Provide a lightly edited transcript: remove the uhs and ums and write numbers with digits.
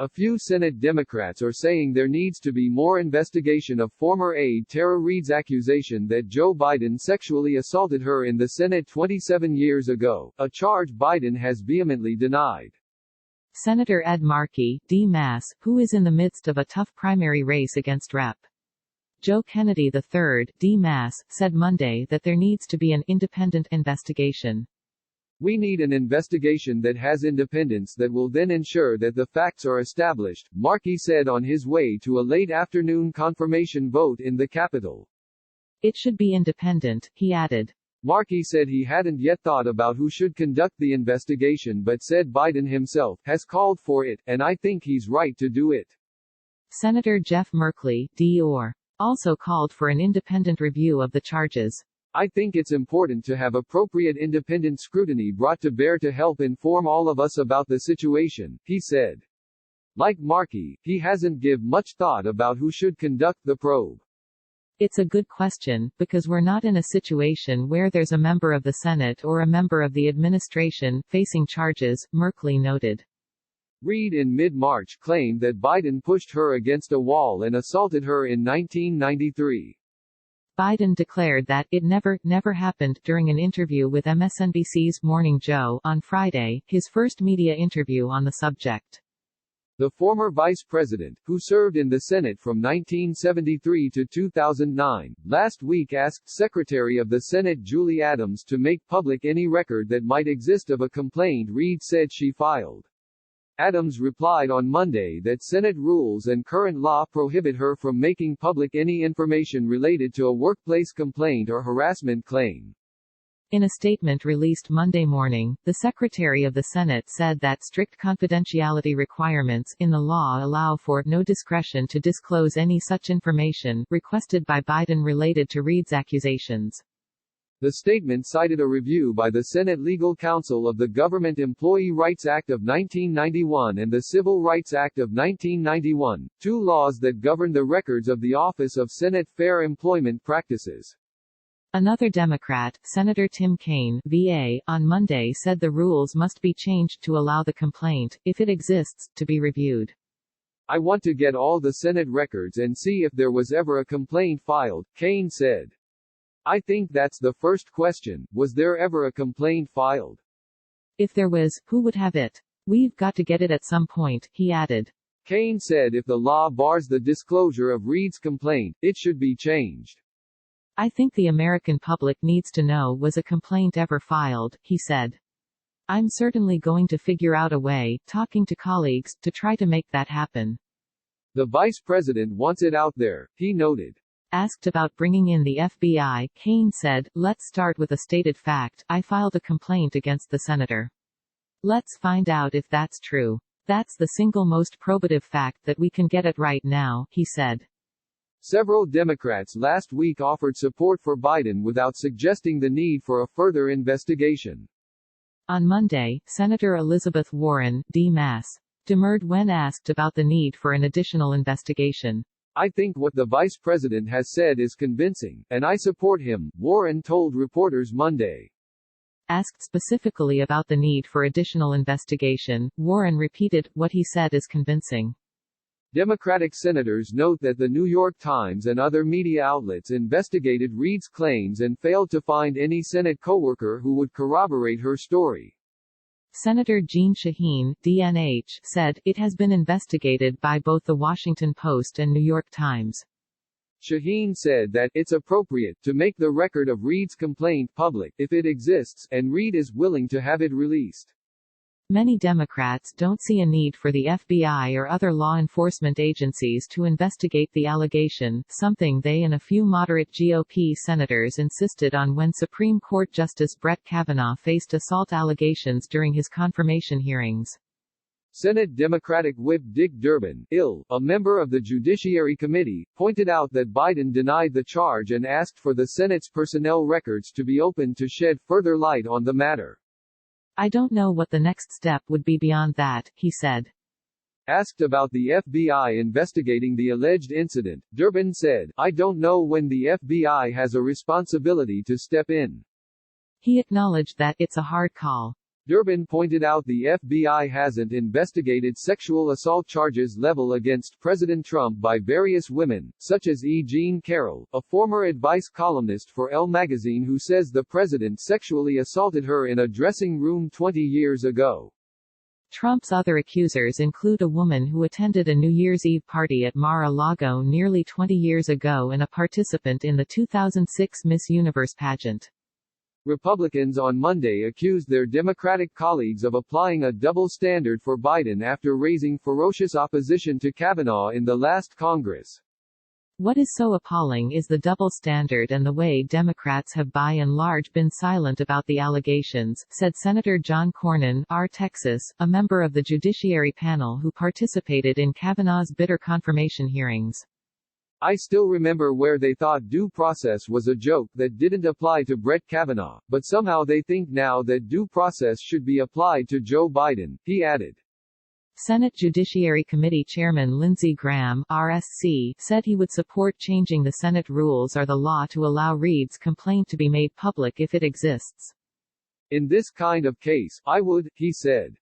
A few Senate Democrats are saying there needs to be more investigation of former aide Tara Reade's accusation that Joe Biden sexually assaulted her in the Senate 27 years ago, a charge Biden has vehemently denied. Senator Ed Markey, D-Mass, who is in the midst of a tough primary race against Rep. Joe Kennedy III, D-Mass, said Monday that there needs to be an independent investigation. We need an investigation that has independence that will then ensure that the facts are established, Markey said on his way to a late afternoon confirmation vote in the Capitol. It should be independent, he added. Markey said he hadn't yet thought about who should conduct the investigation but said Biden himself has called for it, and I think he's right to do it. Senator Jeff Merkley, D.O.R., also called for an independent review of the charges. I think it's important to have appropriate independent scrutiny brought to bear to help inform all of us about the situation, he said. Like Markey, he hasn't give much thought about who should conduct the probe. It's a good question, because we're not in a situation where there's a member of the Senate or a member of the administration facing charges, Merkley noted. Reade in mid-March claimed that Biden pushed her against a wall and assaulted her in 1993. Biden declared that it never happened during an interview with MSNBC's Morning Joe on Friday, his first media interview on the subject. The former vice president, who served in the Senate from 1973 to 2009, last week asked Secretary of the Senate Julie Adams to make public any record that might exist of a complaint Reade said she filed. Adams replied on Monday that Senate rules and current law prohibit her from making public any information related to a workplace complaint or harassment claim. In a statement released Monday morning, the Secretary of the Senate said that strict confidentiality requirements in the law allow for no discretion to disclose any such information requested by Biden related to Reade's accusations. The statement cited a review by the Senate Legal Counsel of the Government Employee Rights Act of 1991 and the Civil Rights Act of 1991, two laws that govern the records of the Office of Senate Fair Employment Practices. Another Democrat, Senator Tim Kaine, VA, on Monday said the rules must be changed to allow the complaint, if it exists, to be reviewed. I want to get all the Senate records and see if there was ever a complaint filed, Kaine said. I think that's the first question, was there ever a complaint filed? If there was, who would have it? We've got to get it at some point, he added. Kaine said if the law bars the disclosure of Reade's complaint, it should be changed. I think the American public needs to know was a complaint ever filed, he said. I'm certainly going to figure out a way, talking to colleagues, to try to make that happen. The vice president wants it out there, he noted. Asked about bringing in the FBI, Kaine said, let's start with a stated fact, I filed a complaint against the senator. Let's find out if that's true. That's the single most probative fact that we can get at right now, he said. Several Democrats last week offered support for Biden without suggesting the need for a further investigation. On Monday, Senator Elizabeth Warren, D-Mass, demurred when asked about the need for an additional investigation. I think what the vice president has said is convincing, and I support him, Warren told reporters Monday. Asked specifically about the need for additional investigation, Warren repeated, what he said is convincing. Democratic senators note that the New York Times and other media outlets investigated Reade's claims and failed to find any Senate coworker who would corroborate her story. Senator Jeanne Shaheen, DNH, said, it has been investigated by both The Washington Post and New York Times. Shaheen said that it's appropriate to make the record of Reade's complaint public, if it exists, and Reade is willing to have it released. Many Democrats don't see a need for the FBI or other law enforcement agencies to investigate the allegation, something they and a few moderate GOP senators insisted on when Supreme Court Justice Brett Kavanaugh faced assault allegations during his confirmation hearings. Senate Democratic Whip Dick Durbin, IL, a member of the Judiciary Committee, pointed out that Biden denied the charge and asked for the Senate's personnel records to be opened to shed further light on the matter. I don't know what the next step would be beyond that, he said. Asked about the FBI investigating the alleged incident, Durbin said, I don't know when the FBI has a responsibility to step in. He acknowledged that it's a hard call. Durbin pointed out the FBI hasn't investigated sexual assault charges leveled against President Trump by various women, such as E. Jean Carroll, a former advice columnist for Elle magazine who says the president sexually assaulted her in a dressing room 20 years ago. Trump's other accusers include a woman who attended a New Year's Eve party at Mar-a-Lago nearly 20 years ago and a participant in the 2006 Miss Universe pageant. Republicans on Monday accused their Democratic colleagues of applying a double standard for Biden after raising ferocious opposition to Kavanaugh in the last Congress. What is so appalling is the double standard and the way Democrats have by and large been silent about the allegations, said Senator John Cornyn, R. Texas, a member of the Judiciary panel who participated in Kavanaugh's bitter confirmation hearings. I still remember where they thought due process was a joke that didn't apply to Brett Kavanaugh, but somehow they think now that due process should be applied to Joe Biden, he added. Senate Judiciary Committee Chairman Lindsey Graham, RSC, said he would support changing the Senate rules or the law to allow Reade's complaint to be made public if it exists. In this kind of case, I would, he said.